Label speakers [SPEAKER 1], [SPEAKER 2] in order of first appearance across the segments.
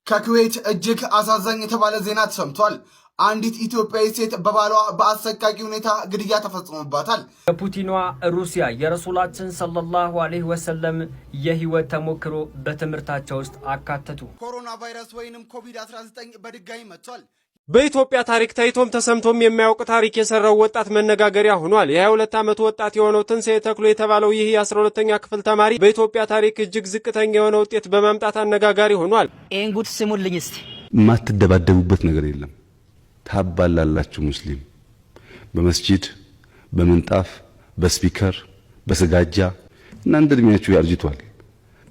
[SPEAKER 1] ከኩዌት እጅግ አሳዛኝ የተባለ ዜና ተሰምቷል። አንዲት ኢትዮጵያዊ ሴት በባሏ በአሰቃቂ ሁኔታ ግድያ ተፈጽሞባታል።
[SPEAKER 2] የፑቲኗ ሩሲያ የረሱላችን ሰለላሁ ዐለይሂ ወሰለም የህይወት ተሞክሮ በትምህርታቸው ውስጥ አካተቱ።
[SPEAKER 1] ኮሮና ቫይረስ ወይንም ኮቪድ-19 በድጋሚ መጥቷል።
[SPEAKER 3] በኢትዮጵያ ታሪክ ታይቶም ተሰምቶም የማያውቅ ታሪክ የሰራው ወጣት መነጋገሪያ ሆኗል። የ22 ዓመት ወጣት የሆነው ትንሳኤ ተክሎ የተባለው ይህ የ12ኛ ክፍል ተማሪ በኢትዮጵያ ታሪክ እጅግ ዝቅተኛ የሆነ ውጤት በማምጣት አነጋጋሪ ሆኗል።
[SPEAKER 4] ይሄን ጉድ ስሙልኝ እስቲ።
[SPEAKER 5] ማትደባደቡበት ነገር የለም። ታባላላችሁ ሙስሊም በመስጂድ በመንጣፍ በስፒከር በስጋጃ እናንተ እድሜያችሁ ያርጅቷል።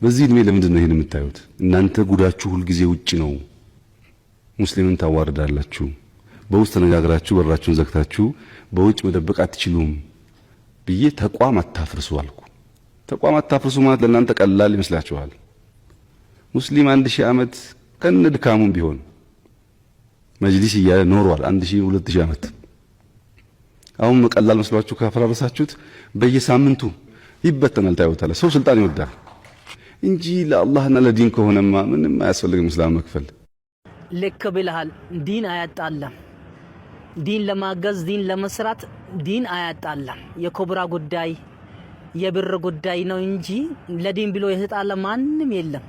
[SPEAKER 5] በዚህ እድሜ ለምንድን ነው ይሄን የምታዩት? እናንተ ጉዳችሁ ሁሉ ጊዜ ውጪ ነው። ሙስሊምን ታዋርዳላችሁ። በውስጥ ተነጋግራችሁ በራችሁን ዘግታችሁ በውጭ መደበቅ አትችሉም ብዬ ተቋም አታፍርሱ አልኩ። ተቋም አታፍርሱ ማለት ለእናንተ ቀላል ይመስላችኋል? ሙስሊም 1000 ዓመት ከነድካሙም ቢሆን መጅሊስ እያለ ኖሯል። 1000 2000 ዓመት። አሁን ቀላል መስሏችሁ ካፈራረሳችሁት በየሳምንቱ ይበተናል። ታዩታለ። ሰው ስልጣን ይወዳል እንጂ ለአላህና ለዲን ከሆነማ ምንም አያስፈልግም እስላም መክፈል።
[SPEAKER 4] ልክ ብለሃል። ዲን አያጣላም። ዲን ለማገዝ ዲን ለመስራት ዲን አያጣላም። የኮብራ ጉዳይ የብር ጉዳይ ነው እንጂ ለዲን ብሎ የተጣላ ማንም የለም።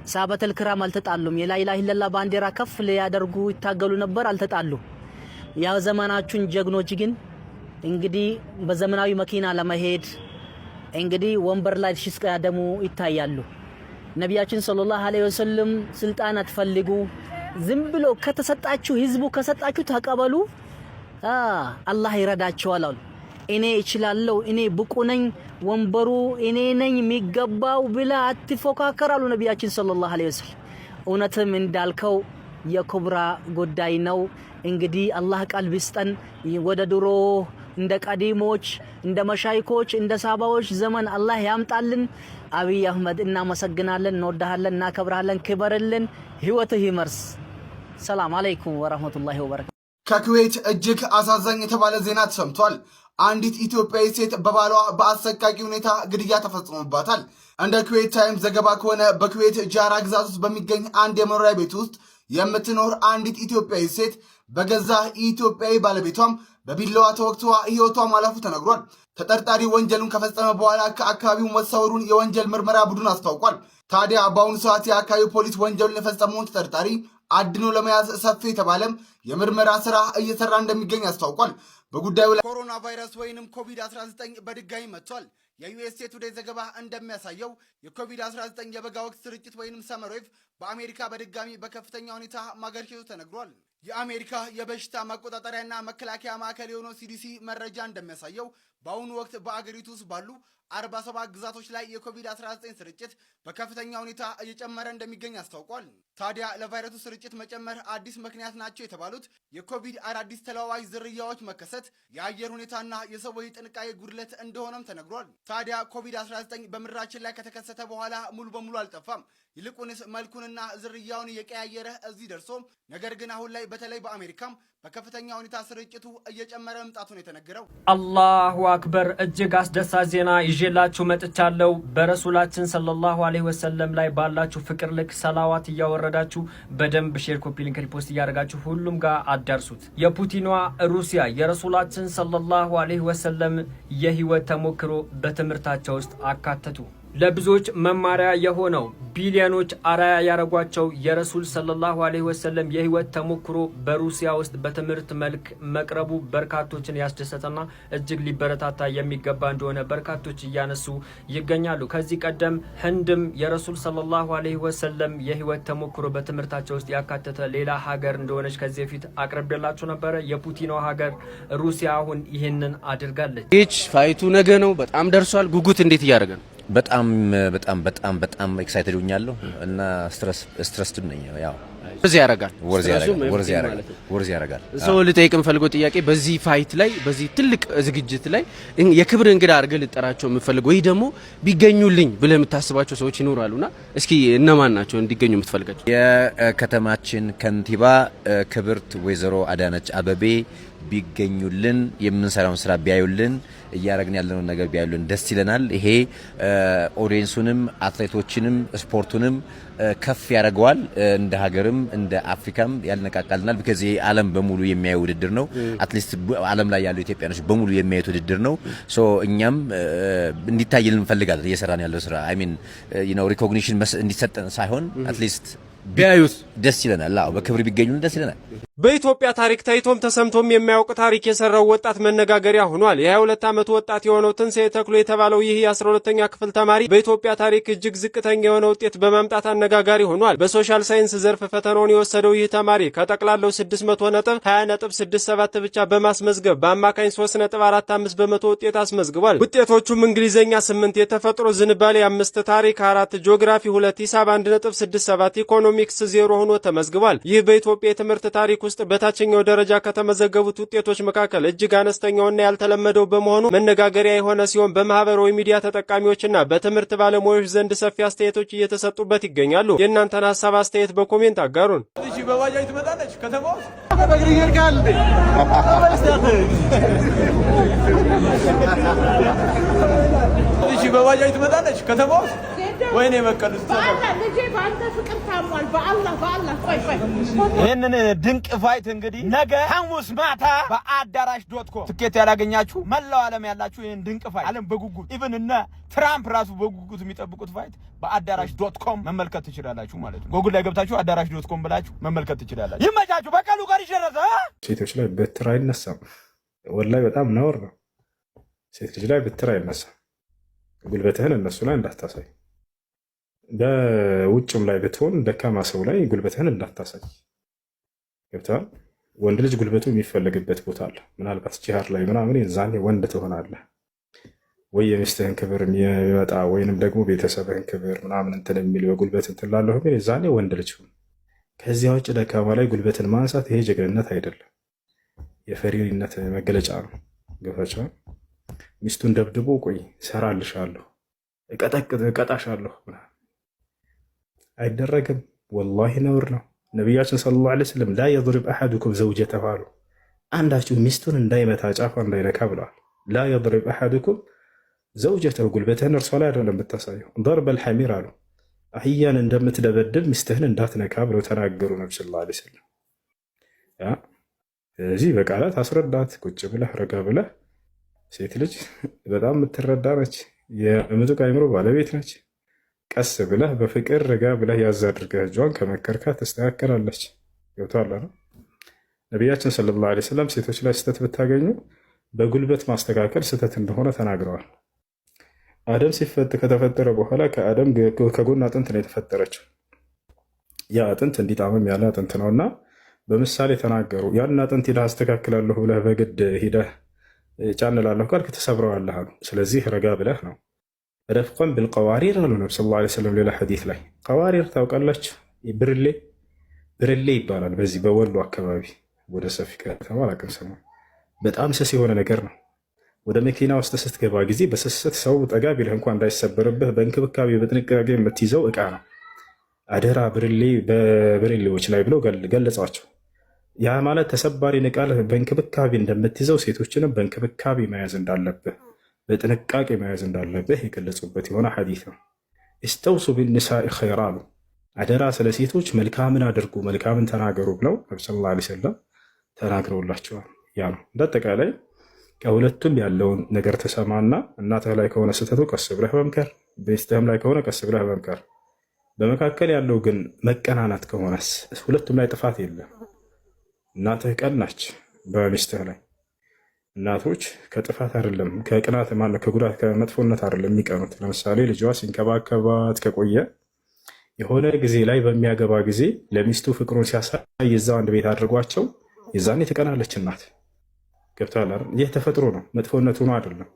[SPEAKER 4] ሰሃበተል ክራም አልተጣሉም። የላኢላሀ ኢለላህ ባንዲራ ከፍ ሊያደርጉ ይታገሉ ነበር፣ አልተጣሉም። ያ ዘመናችን ጀግኖች ግን እንግዲህ በዘመናዊ መኪና ለመሄድ እንግዲህ ወንበር ላይ ሲስቀያደሙ ይታያሉ። ነቢያችን ሰለላሁ ዐለይሂ ወሰለም ስልጣን አትፈልጉ፣ ዝም ብሎ ከተሰጣችሁ ህዝቡ ከሰጣችሁ ተቀበሉ፣ አላህ ይረዳችኋል አሉ። እኔ እችላለሁ፣ እኔ ብቁ ነኝ፣ ወንበሩ እኔ ነኝ የሚገባው ብላ አትፎካከራሉ ነቢያችን ሰለላሁ ዐለይሂ ወሰለም። እውነትም እንዳልከው የኩብራ ጉዳይ ነው። እንግዲህ አላህ ቀልብ ይስጠን። ወደ ድሮ እንደ ቀዲሞች እንደ መሻይኮች እንደ ሳባዎች ዘመን አላህ ያምጣልን። አብይ አህመድ እናመሰግናለን፣ እንወዳሃለን፣ እናከብራለን። ክበርልን፣ ህይወትህ ይመርስ። ሰላም አለይኩም ወራህመቱላሂ ወበረካቱ።
[SPEAKER 1] ከኩዌት እጅግ አሳዛኝ የተባለ ዜና ተሰምቷል። አንዲት ኢትዮጵያዊ ሴት በባሏ በአሰቃቂ ሁኔታ ግድያ ተፈጽሞባታል። እንደ ኩዌት ታይምስ ዘገባ ከሆነ በኩዌት ጃራ ግዛት ውስጥ በሚገኝ አንድ የመኖሪያ ቤት ውስጥ የምትኖር አንዲት ኢትዮጵያዊ ሴት በገዛ ኢትዮጵያዊ ባለቤቷም በቢላዋ ተወግቷ ህይወቷ ማለፉ ተነግሯል። ተጠርጣሪ ወንጀሉን ከፈጸመ በኋላ ከአካባቢው መሰወሩን የወንጀል ምርመራ ቡድን አስታውቋል። ታዲያ በአሁኑ ሰዓት የአካባቢው ፖሊስ ወንጀሉን የፈጸመውን ተጠርጣሪ አድኖ ለመያዝ ሰፊ የተባለም የምርመራ ስራ እየሰራ እንደሚገኝ አስታውቋል። በጉዳዩ ላይ ኮሮና ቫይረስ ወይንም ኮቪድ-19 በድጋሚ መጥቷል። የዩኤስኤ ቱዴይ ዘገባ እንደሚያሳየው የኮቪድ-19 የበጋ ወቅት ስርጭት ወይንም ሰመር ዌቭ በአሜሪካ በድጋሚ በከፍተኛ ሁኔታ ማገርሸቱ ተነግሯል። የአሜሪካ የበሽታ መቆጣጠሪያና መከላከያ ማዕከል የሆነው ሲዲሲ መረጃ እንደሚያሳየው በአሁኑ ወቅት በአገሪቱ ውስጥ ባሉ 47 ግዛቶች ላይ የኮቪድ-19 ስርጭት በከፍተኛ ሁኔታ እየጨመረ እንደሚገኝ አስታውቋል። ታዲያ ለቫይረሱ ስርጭት መጨመር አዲስ ምክንያት ናቸው የተባሉት የኮቪድ አዳዲስ ተለዋዋጭ ዝርያዎች መከሰት፣ የአየር ሁኔታና የሰዎች ጥንቃቄ ጉድለት እንደሆነም ተነግሯል። ታዲያ ኮቪድ-19 በምድራችን ላይ ከተከሰተ በኋላ ሙሉ በሙሉ አልጠፋም። ይልቁንስ መልኩንና ዝርያውን እየቀያየረ እዚህ ደርሶ ነገር ግን አሁን ላይ በተለይ በአሜሪካም በከፍተኛ ሁኔታ ስርጭቱ እየጨመረ መምጣቱን የተነገረው።
[SPEAKER 2] አላሁ አክበር። እጅግ አስደሳች ዜና ይዤላችሁ መጥቻለሁ። በረሱላችን ሰለላሁ ዐለይሂ ወሰለም ላይ ባላችሁ ፍቅር ልክ ሰላዋት እያወረዳችሁ በደንብ ሼር፣ ኮፒ ሊንክ፣ ሪፖስት እያደረጋችሁ ሁሉም ጋር አዳርሱት። የፑቲኗ ሩሲያ የረሱላችን ሰለላሁ ዐለይሂ ወሰለም የህይወት ተሞክሮ በትምህርታቸው ውስጥ አካተቱ። ለብዙዎች መማሪያ የሆነው ቢሊዮኖች አራያ ያረጓቸው የረሱል ሰለላሁ ዐለይሂ ወሰለም የህይወት ተሞክሮ በሩሲያ ውስጥ በትምህርት መልክ መቅረቡ በርካቶችን ያስደሰተና እጅግ ሊበረታታ የሚገባ እንደሆነ በርካቶች እያነሱ ይገኛሉ። ከዚህ ቀደም ህንድም የረሱል ሰለላሁ ዐለይሂ ወሰለም የህይወት ተሞክሮ በትምህርታቸው ውስጥ ያካተተ ሌላ ሀገር እንደሆነች ከዚህ በፊት አቅርቤላችሁ ነበረ። የፑቲኗ ሀገር ሩሲያ አሁን ይህንን አድርጋለች።
[SPEAKER 3] ይህች ፋይቱ ነገ ነው። በጣም ደርሷል። ጉጉት እንዴት እያደረገ ነው?
[SPEAKER 6] በጣም በጣም በጣም በጣም ኤክሳይትድ ሆኛለሁ እና ስትረስድ ነኝ። ያው ወርዝ ያረጋል።
[SPEAKER 3] ሰው ልጠይቅም ፈልገው ጥያቄ በዚህ ፋይት ላይ በዚህ ትልቅ ዝግጅት ላይ የክብር እንግዳ አድርገህ ልጠራቸው የምፈልገው ወይ ደግሞ ቢገኙልኝ ብለህ የምታስባቸው ሰዎች ይኖራሉና እስኪ እነማን ናቸው እንዲገኙ የምትፈልጋቸው?
[SPEAKER 6] የከተማችን ከንቲባ ክብርት ወይዘሮ አዳነች አበቤ ቢገኙልን የምንሰራውን ስራ ቢያዩልን እያረግን ያለውን ነገር ቢያዩልን ደስ ይለናል። ይሄ ኦዲየንሱንም አትሌቶችንም ስፖርቱንም ከፍ ያደርገዋል። እንደ ሀገርም እንደ አፍሪካም ያልነቃቃልናል። ቢካዝ ይሄ ዓለም በሙሉ የሚያዩ ውድድር ነው። አትሊስት ዓለም ላይ ያሉ ኢትዮጵያኖች በሙሉ የሚያዩት ውድድር ነው። ሶ እኛም እንዲታይልን እንፈልጋለን። እየሰራን ያለው ስራ አይ ሚን ሪኮግኒሽን እንዲሰጠን ሳይሆን አትሊስት ቢያዩት ደስ ይለናል። አዎ በክብር ቢገኙልን ደስ ይለናል።
[SPEAKER 3] በኢትዮጵያ ታሪክ ታይቶም ተሰምቶም የማያውቅ ታሪክ የሰራው ወጣት መነጋገሪያ ሆኗል። የ22 ዓመት ወጣት የሆነው ትንሣኤ ተክሎ የተባለው ይህ የ12ኛ ክፍል ተማሪ በኢትዮጵያ ታሪክ እጅግ ዝቅተኛ የሆነ ውጤት በማምጣት አነጋጋሪ ሆኗል። በሶሻል ሳይንስ ዘርፍ ፈተናውን የወሰደው ይህ ተማሪ ከጠቅላላው 600 ነጥብ 20.67 ብቻ በማስመዝገብ በአማካኝ 3.45 በመቶ ውጤት አስመዝግቧል። ውጤቶቹም እንግሊዘኛ 8፣ የተፈጥሮ ዝንባሌ 5፣ ታሪክ 4፣ ጂኦግራፊ 2፣ ሂሳብ 1.67፣ ኢኮኖሚክስ 0 ሆኖ ተመዝግቧል። ይህ በኢትዮጵያ የትምህርት ታሪክ ውስጥ በታችኛው ደረጃ ከተመዘገቡት ውጤቶች መካከል እጅግ አነስተኛውና ያልተለመደው በመሆኑ መነጋገሪያ የሆነ ሲሆን በማህበራዊ ሚዲያ ተጠቃሚዎችና በትምህርት ባለሙያዎች ዘንድ ሰፊ አስተያየቶች እየተሰጡበት ይገኛሉ። የእናንተን ሀሳብ አስተያየት በኮሜንት አጋሩን።
[SPEAKER 7] በባጃጅ ትመጣለች ከተማ በባጃጅ ትመጣለች ከተማ ወይኔ መቀደስ
[SPEAKER 8] ልጄ ባንተ ፍቅር ታሟል። በአላህ ቆይ
[SPEAKER 7] ይሄንን ድንቅ ፋይት እንግዲህ ነገ ሐሙስ ማታ በአዳራሽ.com ትኬት ያላገኛችሁ መላው ዓለም ያላችሁ ይሄን ድንቅ ፋይት ዓለም በጉጉት ኢቭን እነ ትራምፕ ራሱ በጉጉት የሚጠብቁት ፋይት በአዳራሽ.com መመልከት ትችላላችሁ ማለት ነው። ጎግል ላይ ገብታችሁ አዳራሽ.com ብላችሁ መመልከት ትችላላችሁ። ይመቻችሁ። በቀሉ ጋር ይሸረዘ
[SPEAKER 9] ሴቶች ላይ በትር አይነሳም። ወላሂ በጣም ነውር ነው። ሴት ልጅ ላይ በትር አይነሳም። ጉልበትህን እነሱ ላይ እንዳታሳይ። በውጭም ላይ ብትሆን ደካማ ሰው ላይ ጉልበትህን እንዳታሳይ። ገብተዋል። ወንድ ልጅ ጉልበቱ የሚፈለግበት ቦታ አለ። ምናልባት ጂሃድ ላይ ምናምን የዛኔ ወንድ ትሆናለህ ወይ የሚስትህን ክብር የሚመጣ ወይንም ደግሞ ቤተሰብህን ክብር ምናምን እንትን የሚል በጉልበት እንትን ላለሁ ግን የዛኔ ወንድ ልጅ ሁን። ከዚያ ውጭ ደካማ ላይ ጉልበትን ማንሳት ይሄ ጀግንነት አይደለም፣ የፈሪነት መገለጫ ነው። ገብታችኋል። ሚስቱን ደብድቦ ቆይ ሰራልሻለሁ እቀጣሻለሁ አይደረግም። ወላሂ ነውር ነው። ነቢያችን ሰለላሁ ዐለይሂ ወሰለም ላ የድሪብ አሐዱኩም ዘውጀተሁ አሉ። አንዳችሁ ሚስቱን እንዳይመታ ጫፏ እንዳይነካ ብለዋል። ላ የድሪብ አሐዱኩም ዘውጀተሁ፣ ጉልበትህን እርሷ ላይ አይደለም ብታሳየው። ደርበል ሐሚር አሉ። አህያን እንደምትደበድብ ሚስትህን እንዳትነካ ብለው ተናገሩ ነቢ ሰለላሁ ዐለይሂ ወሰለም። ስለዚህ በቃላት አስረዳት። ቁጭ ብለህ ረጋ ብለህ። ሴት ልጅ በጣም የምትረዳ ነች። የምጡቅ አይምሮ ባለቤት ነች። ቀስ ብለህ በፍቅር ረጋ ብለህ ያዝ አድርገህ እጇን ከመከርካት ትስተካከላለች። ገብቶሃል ነው። ነቢያችን ሰለላሁ ዐለይሂ ወሰለም ሴቶች ላይ ስህተት ብታገኙ በጉልበት ማስተካከል ስህተት እንደሆነ ተናግረዋል። አደም ከተፈጠረ በኋላ ከአደም ከጎን አጥንት ነው የተፈጠረችው። ያ አጥንት እንዲጣመም ያለ አጥንት ነውና በምሳሌ ተናገሩ። ያን አጥንት ሂደህ አስተካክላለሁ ብለህ በግድ ሂደህ ጫንላለሁ ካልክ ትሰብረዋለህ አሉ። ስለዚህ ረጋ ብለህ ነው። ረፍቀን ብልቀዋሪር አሉ ነቢ ሰለላሁ ዐለይሂ ወሰለም። ሌላ ሐዲስ ላይ ቀዋሪር ታውቃላችሁ? ብርሌ ይባላል። በዚህ በወሎ አካባቢ ወደ ሰፊ ከተማ አላውቅም ስሙ። በጣም ስስ የሆነ ነገር ነው። ወደ መኪና ውስጥ ስትገባ ጊዜ በስስት ሰው ጠጋ ቢልህ እንኳን እንዳይሰበርብህ በእንክብካቤ በጥንቃቄ የምትይዘው እቃ ነው። አደራ በብርሌዎች ላይ ብለው ገለጿቸው። ያ ማለት ተሰባሪ ንቃል በእንክብካቤ እንደምትይዘው ሴቶችንም በእንክብካቤ መያዝ እንዳለብህ በጥንቃቄ መያዝ እንዳለብህ የገለጹበት የሆነ ሐዲስ ነው። እስተውሱ ቢኒሳኢ ኸይራ አሉ። አደራ ስለ ሴቶች መልካምን አድርጉ፣ መልካምን ተናገሩ ብለው ነቢ ሰለላሁ ዐለይሂ ወሰለም ተናግረውላቸዋል። ያ ነው እንዳጠቃላይ ከሁለቱም ያለውን ነገር ተሰማና እናትህ ላይ ከሆነ ስህተቱ ቀስ ብለህ መምከር፣ ቤስትህም ላይ ከሆነ ቀስ ብለህ መምከር። በመካከል ያለው ግን መቀናናት ከሆነስ ሁለቱም ላይ ጥፋት የለም። እናትህ ቀናች በሚስትህ ላይ። እናቶች ከጥፋት አይደለም ከቅናት ማለት ከጉዳት ከመጥፎነት አይደለም የሚቀኑት። ለምሳሌ ልጇ ሲንከባከባት ከቆየ የሆነ ጊዜ ላይ በሚያገባ ጊዜ ለሚስቱ ፍቅሩን ሲያሳይ የዛው አንድ ቤት አድርጓቸው የዛኔ ትቀናለች እናት። ገብቶሃል አይደል? ይህ ተፈጥሮ ነው፣ መጥፎነቱ ነው አይደለም።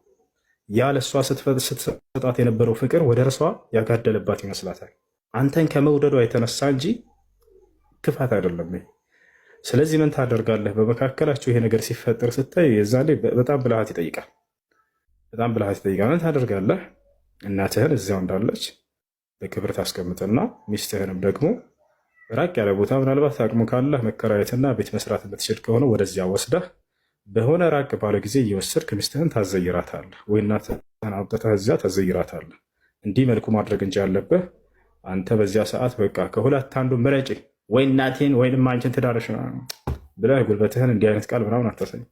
[SPEAKER 9] ያ ለእሷ ስትሰጣት የነበረው ፍቅር ወደ እርሷ ያጋደለባት ይመስላታል። አንተን ከመውደዷ የተነሳ እንጂ ክፋት አይደለም። ስለዚህ ምን ታደርጋለህ? በመካከላቸው ይሄ ነገር ሲፈጠር ስታይ የዛኔ በጣም ብልሃት ይጠይቃል። ምን ታደርጋለህ? እናትህን እዚያው እንዳለች በክብር ታስቀምጥና ሚስትህንም ደግሞ ራቅ ያለ ቦታ ምናልባት አቅሙ ካለህ መከራየትና ቤት መስራት የምትችል ከሆነ ወደዚያ ወስደህ በሆነ ራቅ ባለ ጊዜ እየወሰድክ ሚስትህን ታዘይራታለህ፣ ወይ እናትህን አውጥተህ እዚያ ታዘይራታለህ። እንዲህ መልኩ ማድረግ እንጂ ያለብህ አንተ በዚያ ሰዓት በቃ ከሁለት አንዱ ምረጭ፣ ወይ እናቴን ወይንም አንቺን ትዳርሽ ብለህ ጉልበትህን እንዲህ አይነት ቃል ምናምን አታሳይ።